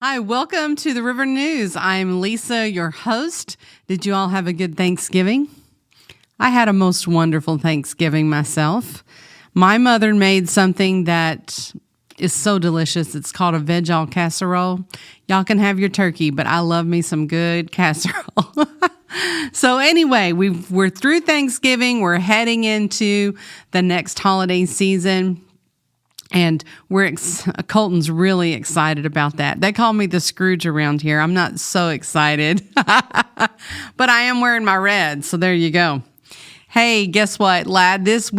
Hi, welcome to the River News. I'm Lisa, your host. Did you all have a good Thanksgiving? I had a most wonderful Thanksgiving myself. My mother made something that is so delicious. It's called a veg-all casserole. Y'all can have your turkey, but I love me some good casserole. So anyway, we're through Thanksgiving. We're heading into the next holiday season. And Colton's really excited about that. They call me the Scrooge around here. I'm not so excited, but I am wearing my red. So there you go. Hey, guess what, lad? This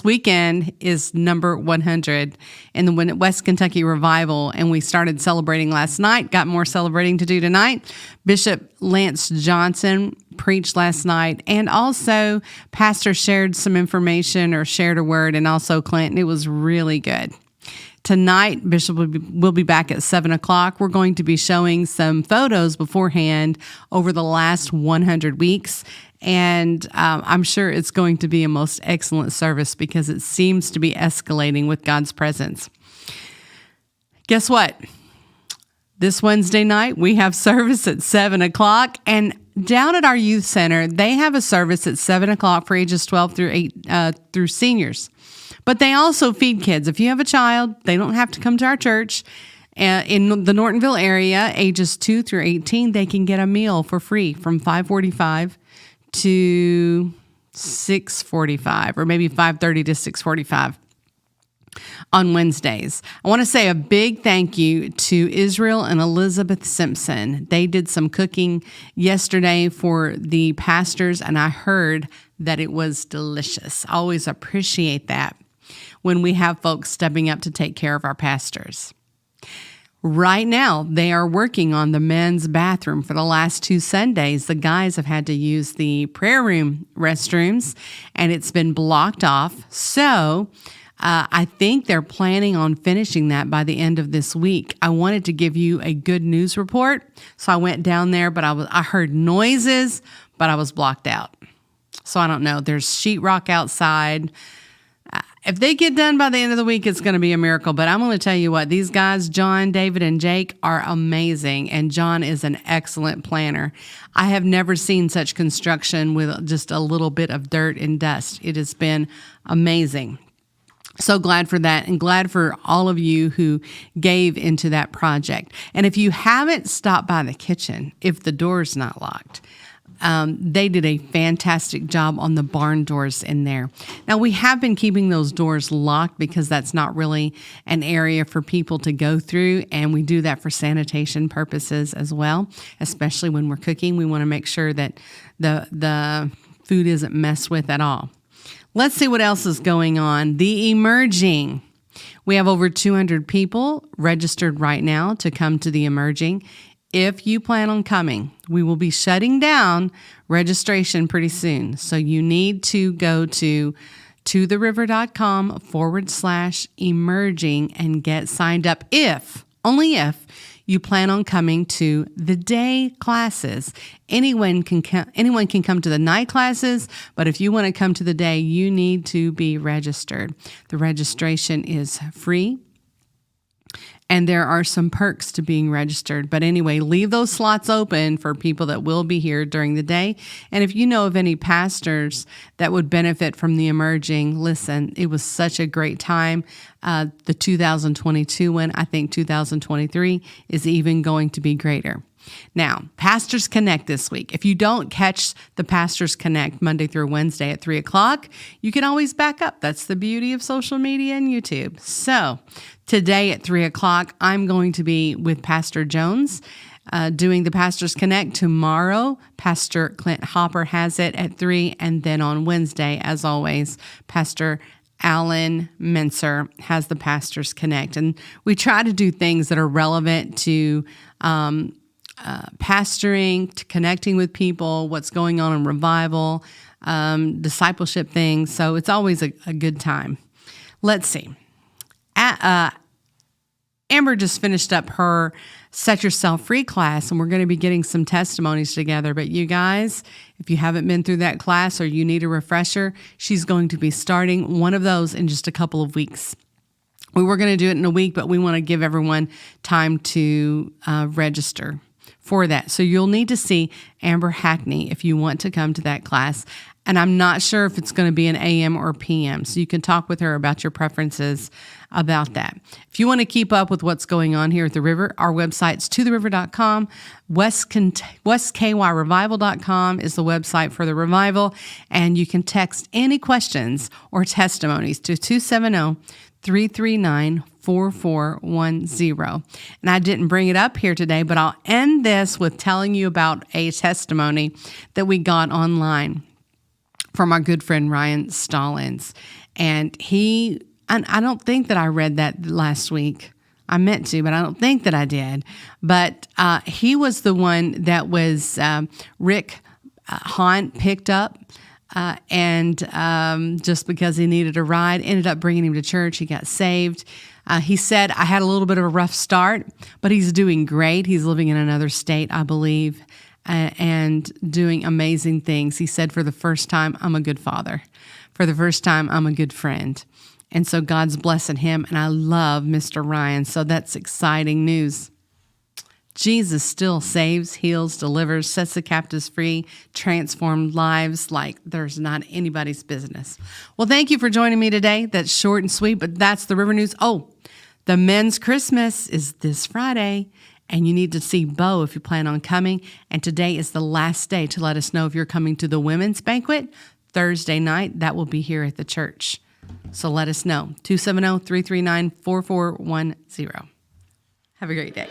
weekend is number 100 in the West Kentucky Revival, and we started celebrating last night. Got more celebrating to do tonight. Bishop Lance Johnson preached last night, and also Pastor shared some information or shared a word, and also Clinton. It was really good. Tonight, Bishop will be back at 7 o'clock. We're going to be showing some photos beforehand over the last 100 weeks. And I'm sure it's going to be a most excellent service because it seems to be escalating with God's presence. Guess what? This Wednesday night, we have service at 7 o'clock. And down at our youth center, they have a service at 7 o'clock for ages 12 through seniors. But they also feed kids. If you have a child, they don't have to come to our church. In the Nortonville area, ages 2 through 18, they can get a meal for free from 5:45 to 6:45, or maybe 5:30 to 6:45 on Wednesdays. I want to say a big thank you to Israel and Elizabeth Simpson. They did some cooking yesterday for the pastors, and I heard that it was delicious. I always appreciate that when we have folks stepping up to take care of our pastors. Right now, they are working on the men's bathroom. For the last 2 Sundays, the guys have had to use the prayer room restrooms, and it's been blocked off. So I think they're planning on finishing that by the end of this week. I wanted to give you a good news report, so I went down there, but I heard noises, but I was blocked out. So I don't know. There's sheetrock outside. If they get done by the end of the week, it's going to be a miracle. But I'm going to tell you what, these guys, John, David, and Jake, are amazing. And John is an excellent planner. I have never seen such construction with just a little bit of dirt and dust. It has been amazing. So glad for that, and glad for all of you who gave into that project. And if you haven't stopped by the kitchen, if the door's not locked, they did a fantastic job on the barn doors in there. Now, we have been keeping those doors locked because that's not really an area for people to go through, and we do that for sanitation purposes as well, especially when we're cooking. We want to make sure that the food isn't messed with at all. Let's see what else is going on. The Emerging. We have over 200 people registered right now to come to the Emerging. If you plan on coming, we will be shutting down registration pretty soon. So you need to go to totheriver.com/emerging and get signed up only if you plan on coming to the day classes. Anyone can come to the night classes, but if you want to come to the day, you need to be registered. The registration is free. And there are some perks to being registered. But anyway, leave those slots open for people that will be here during the day. And if you know of any pastors that would benefit from the Emerging, listen, it was such a great time. The 2022 one, I think 2023 is even going to be greater. Now, Pastors Connect this week. If you don't catch the Pastors Connect Monday through Wednesday at 3 o'clock, you can always back up. That's the beauty of social media and YouTube. So today at 3 o'clock, I'm going to be with Pastor Jones doing the Pastors Connect. Tomorrow, Pastor Clint Hopper has it at 3. And then on Wednesday, as always, Pastor Alan Menser has the Pastors Connect. And we try to do things that are relevant to pastoring, to connecting with people, what's going on in revival, discipleship things. So it's always a good time. Let's see. Amber just finished up her Set Yourself Free class, and we're going to be getting some testimonies together. But you guys, if you haven't been through that class or you need a refresher, she's going to be starting one of those in just a couple of weeks. We were going to do it in a week, but we want to give everyone time to register for that. So you'll need to see Amber Hackney if you want to come to that class. And I'm not sure if it's going to be an AM or PM. So you can talk with her about your preferences about that. If you want to keep up with what's going on here at the River, our website's totheriver.com. WestKYRevival.com is the website for the revival. And you can text any questions or testimonies to 270-339-4410. And I didn't bring it up here today, but I'll end this with telling you about a testimony that we got online from our good friend Ryan Stallings. And I don't think that I read that last week. I meant to, but I don't think that I did. But he was the one that was Rick Hahn picked up. And just because he needed a ride, ended up bringing him to church. He got saved. He said, I had a little bit of a rough start, but he's doing great. He's living in another state, I believe, and doing amazing things. He said, for the first time, I'm a good father. For the first time, I'm a good friend. And so God's blessing him, and I love Mr. Ryan. So that's exciting news. Jesus still saves, heals, delivers, sets the captives free, transformed lives like there's not anybody's business. Well, thank you for joining me today. That's short and sweet, but that's the River News. Oh, the men's Christmas is this Friday, and you need to see Bo if you plan on coming. And today is the last day to let us know if you're coming to the women's banquet Thursday night. That will be here at the church. So let us know. 270-339-4410. Have a great day.